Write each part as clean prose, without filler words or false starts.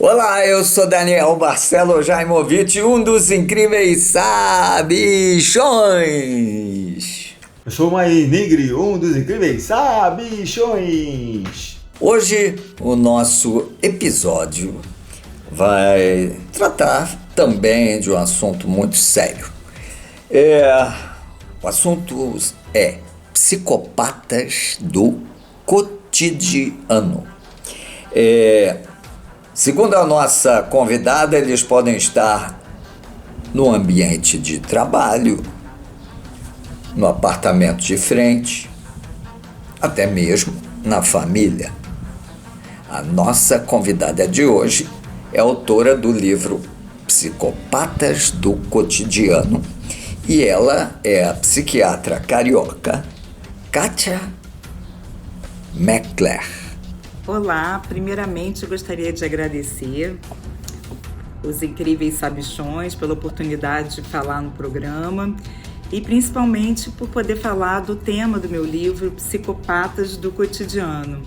Olá, eu sou Daniel Marcelo Jaimovic, um dos incríveis sabichões. Eu sou o Mai Nigri, um dos incríveis sabichões. Hoje o nosso episódio vai tratar também de um assunto muito sério. O assunto é psicopatas do cotidiano. Segundo a nossa convidada, eles podem estar no ambiente de trabalho, no apartamento de frente, até mesmo na família. A nossa convidada de hoje é autora do livro Psicopatas do Cotidiano e ela é a psiquiatra carioca Kátia Mackler. Olá, primeiramente eu gostaria de agradecer os incríveis sabichões pela oportunidade de falar no programa e principalmente por poder falar do tema do meu livro Psicopatas do Cotidiano.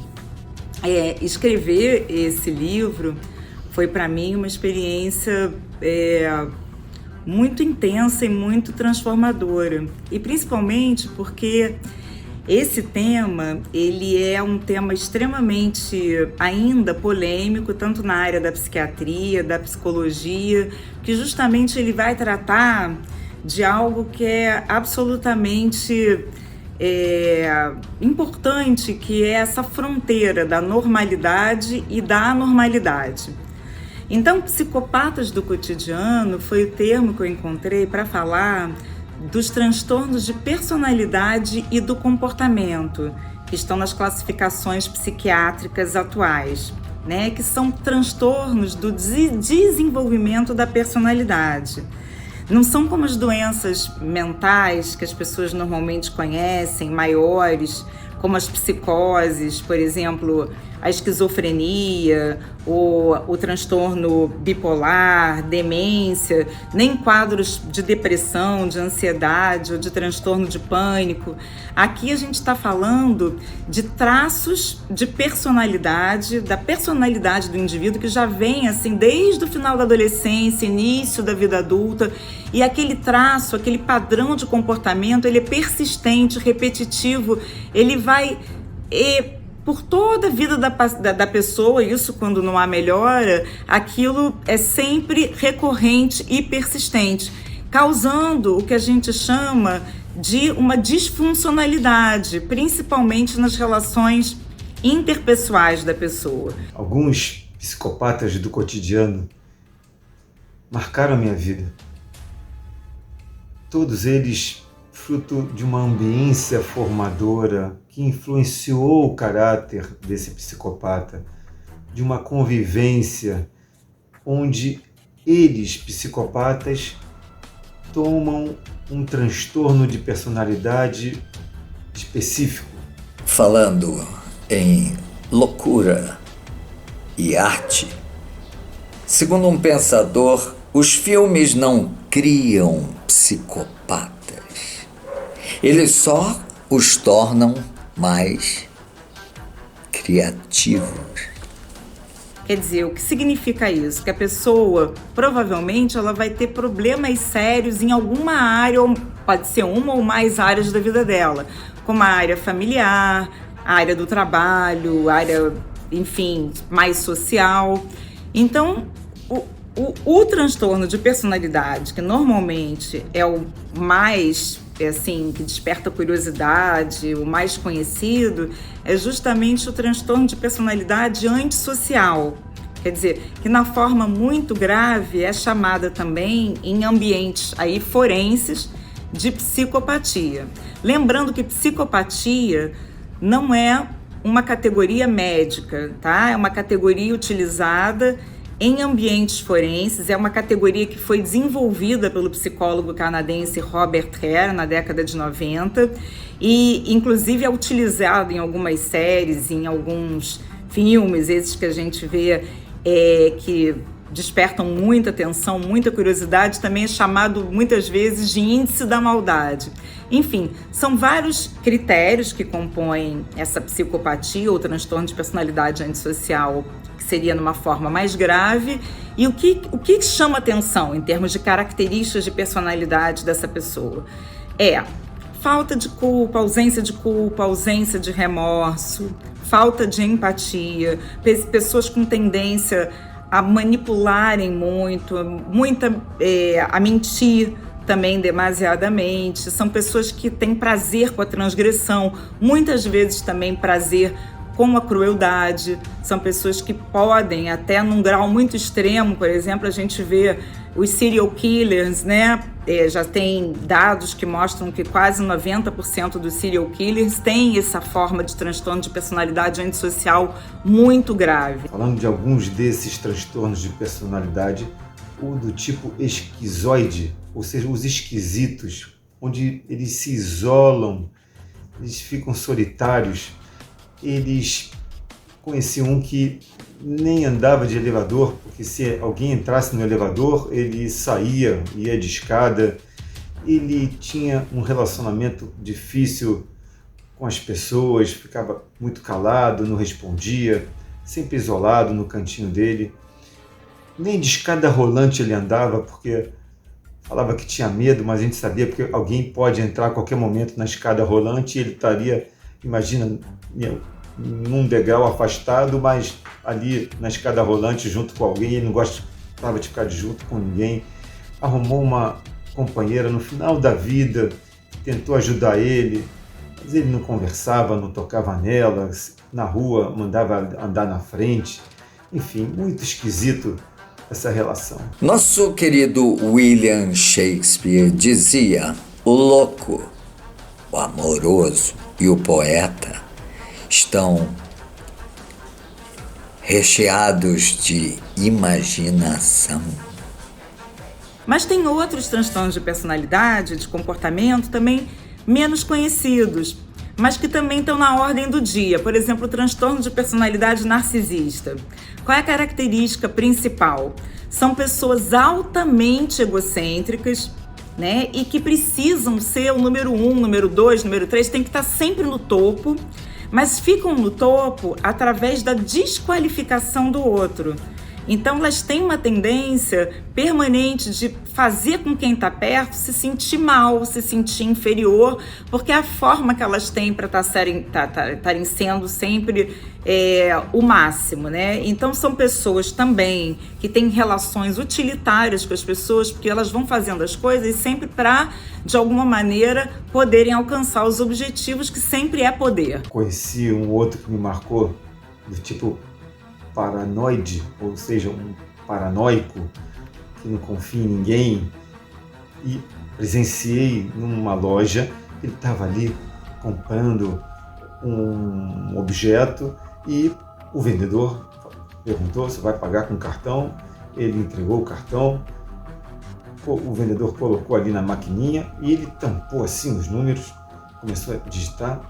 Escrever esse livro foi para mim uma experiência muito intensa e muito transformadora, e principalmente porque esse tema, ele é um tema extremamente ainda polêmico, tanto na área da psiquiatria, da psicologia, que justamente ele vai tratar de algo que é absolutamente importante, que é essa fronteira da normalidade e da anormalidade. Então, psicopatas do cotidiano foi o termo que eu encontrei para falar dos transtornos de personalidade e do comportamento, que estão nas classificações psiquiátricas atuais, né? Que são transtornos do desenvolvimento da personalidade. Não são como as doenças mentais que as pessoas normalmente conhecem, maiores, como as psicoses, por exemplo, a esquizofrenia, o transtorno bipolar, demência, nem quadros de depressão, de ansiedade ou de transtorno de pânico. Aqui a gente está falando de traços de personalidade, da personalidade do indivíduo que já vem assim desde o final da adolescência, início da vida adulta, e aquele traço, aquele padrão de comportamento, ele é persistente, repetitivo, ele vai por toda a vida da pessoa, isso quando não há melhora, aquilo é sempre recorrente e persistente, causando o que a gente chama de uma disfuncionalidade, principalmente nas relações interpessoais da pessoa. Alguns psicopatas do cotidiano marcaram a minha vida. Todos eles fruto de uma ambiência formadora que influenciou o caráter desse psicopata, de uma convivência onde eles, psicopatas, tomam um transtorno de personalidade específico. Falando em loucura e arte, segundo um pensador, os filmes não criam psicopatas. Eles só os tornam mais criativos. Quer dizer, o que significa isso? Que a pessoa, provavelmente, ela vai ter problemas sérios em alguma área, ou pode ser uma ou mais áreas da vida dela, como a área familiar, a área do trabalho, a área, enfim, mais social. Então, o transtorno de personalidade, que normalmente é o mais, que desperta curiosidade, o mais conhecido, é justamente o transtorno de personalidade antissocial. Quer dizer, que na forma muito grave é chamada também em ambientes aí forenses de psicopatia. Lembrando que psicopatia não é uma categoria médica, tá? É uma categoria utilizada em ambientes forenses, é uma categoria que foi desenvolvida pelo psicólogo canadense Robert Hare na década de 90 e inclusive é utilizado em algumas séries, em alguns filmes, esses que a gente vê que despertam muita atenção, muita curiosidade, também é chamado muitas vezes de índice da maldade. Enfim, são vários critérios que compõem essa psicopatia ou transtorno de personalidade antissocial, que seria numa forma mais grave. E o que chama atenção em termos de características de personalidade dessa pessoa? É falta de culpa, ausência de remorso, falta de empatia, pessoas com tendência a manipularem muito, a mentir também demasiadamente. São pessoas que têm prazer com a transgressão, muitas vezes também prazer com a crueldade. São pessoas que podem, até num grau muito extremo, por exemplo, a gente vê os serial killers, né? Já tem dados que mostram que quase 90% dos serial killers têm essa forma de transtorno de personalidade antissocial muito grave. Falando de alguns desses transtornos de personalidade, o do tipo esquizoide, ou seja, os esquisitos, onde eles se isolam, eles ficam solitários. Eles conheciam um que nem andava de elevador, porque se alguém entrasse no elevador, ele saía, ia de escada. Ele tinha um relacionamento difícil com as pessoas, ficava muito calado, não respondia, sempre isolado no cantinho dele. Nem de escada rolante ele andava, porque falava que tinha medo, mas a gente sabia que alguém pode entrar a qualquer momento na escada rolante e ele estaria, imagina, num degrau afastado, mas ali na escada rolante junto com alguém. Ele não gostava de ficar junto com ninguém. Arrumou uma companheira no final da vida, tentou ajudar ele, mas ele não conversava, não tocava nela, na rua mandava andar na frente. Enfim, muito esquisito essa relação. Nosso querido William Shakespeare dizia: o louco, o amoroso e o poeta estão recheados de imaginação. Mas tem outros transtornos de personalidade, de comportamento também menos conhecidos, mas que também estão na ordem do dia. Por exemplo, o transtorno de personalidade narcisista. Qual é a característica principal? São pessoas altamente egocêntricas, né? E que precisam ser o número 1, número 2, número 3, tem que estar sempre no topo, mas ficam no topo através da desqualificação do outro. Então elas têm uma tendência permanente de fazer com quem está perto se sentir mal, se sentir inferior, porque é a forma que elas têm para estarem sendo sempre o máximo, né? Então são pessoas também que têm relações utilitárias com as pessoas, porque elas vão fazendo as coisas sempre para, de alguma maneira, poderem alcançar os objetivos, que sempre é poder. Conheci um outro que me marcou, do tipo paranoide, ou seja, um paranoico que não confia em ninguém, e presenciei numa loja. Ele estava ali comprando um objeto e o vendedor perguntou se vai pagar com cartão. Ele entregou o cartão, o vendedor colocou ali na maquininha e ele tampou assim os números, começou a digitar.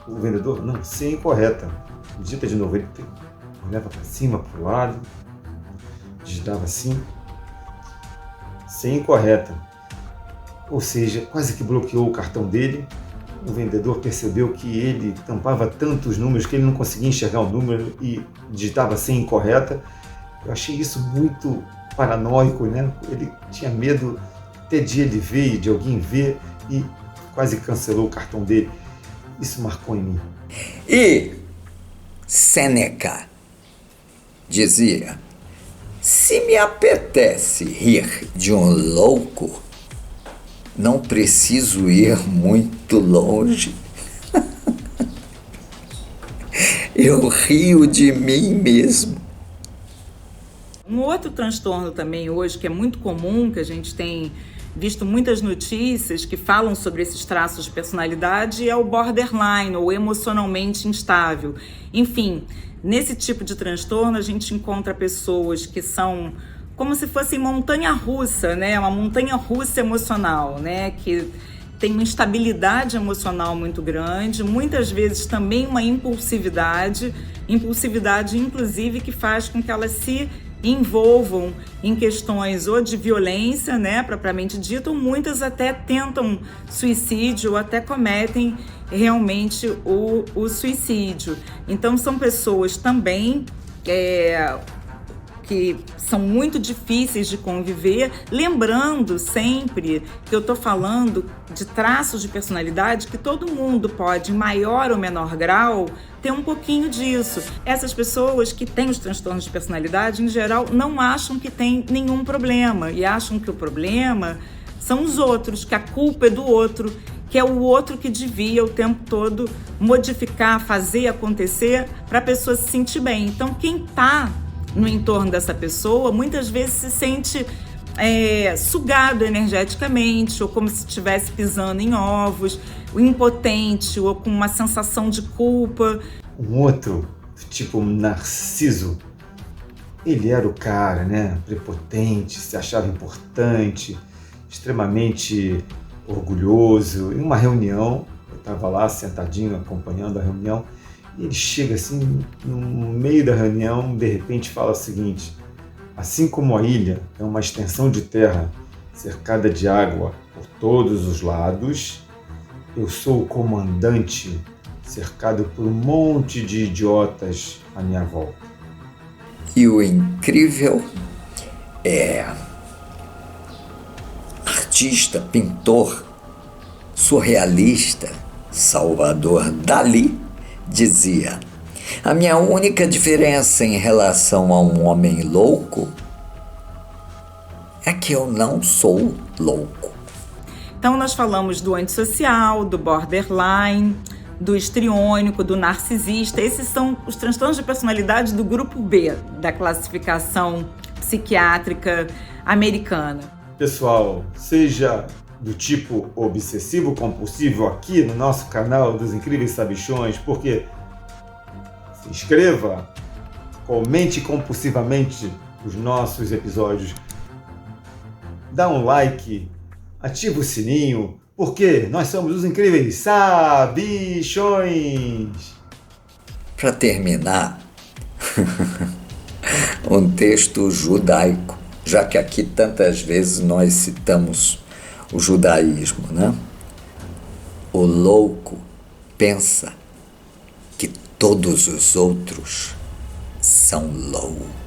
O vendedor: não, senha incorreta, digita de novo. Ele olhava para cima, para o lado, digitava assim, senha incorreta. Ou seja, quase que bloqueou o cartão dele. O vendedor percebeu que ele tampava tantos números que ele não conseguia enxergar o número e digitava senha incorreta. Eu achei isso muito paranoico, né? Ele tinha medo até de ele ver, de alguém ver, e quase cancelou o cartão dele. Isso marcou em mim. E Sêneca dizia: se me apetece rir de um louco, não preciso ir muito longe. Eu rio de mim mesmo. Um outro transtorno também hoje, que é muito comum, que a gente tem visto muitas notícias que falam sobre esses traços de personalidade, é o borderline, ou emocionalmente instável. Enfim, nesse tipo de transtorno a gente encontra pessoas que são como se fossem montanha-russa, né? Uma montanha-russa emocional, né? Que tem uma instabilidade emocional muito grande, muitas vezes também uma impulsividade inclusive que faz com que elas se envolvam em questões ou de violência, né, propriamente dita, ou muitas até tentam suicídio ou até cometem realmente o suicídio. Então são pessoas também que são muito difíceis de conviver, lembrando sempre que eu estou falando de traços de personalidade que todo mundo pode, em maior ou menor grau, ter um pouquinho disso. Essas pessoas que têm os transtornos de personalidade, em geral, não acham que tem nenhum problema e acham que o problema são os outros, que a culpa é do outro, que é o outro que devia o tempo todo modificar, fazer acontecer para a pessoa se sentir bem. Então, quem está no entorno dessa pessoa, muitas vezes se sente sugado energeticamente, ou como se estivesse pisando em ovos, impotente, ou com uma sensação de culpa. Um outro, tipo Narciso, ele era o cara, né? Prepotente, se achava importante, extremamente orgulhoso. Em uma reunião, eu estava lá sentadinho acompanhando a reunião, e ele chega assim, no meio da reunião, de repente fala o seguinte: assim como a ilha é uma extensão de terra cercada de água por todos os lados, eu sou o comandante cercado por um monte de idiotas à minha volta. E o incrível é artista, pintor, surrealista Salvador Dalí dizia: a minha única diferença em relação a um homem louco é que eu não sou louco. Então nós falamos do antissocial, do borderline, do histriônico, do narcisista. Esses são os transtornos de personalidade do grupo B, da classificação psiquiátrica americana. Pessoal, seja do tipo obsessivo-compulsivo aqui no nosso canal dos Incríveis Sabichões, porque se inscreva, comente compulsivamente os nossos episódios, dá um like, ativa o sininho, porque nós somos os Incríveis Sabichões. Para terminar, um texto judaico, já que aqui tantas vezes nós citamos o judaísmo, né? O louco pensa que todos os outros são loucos.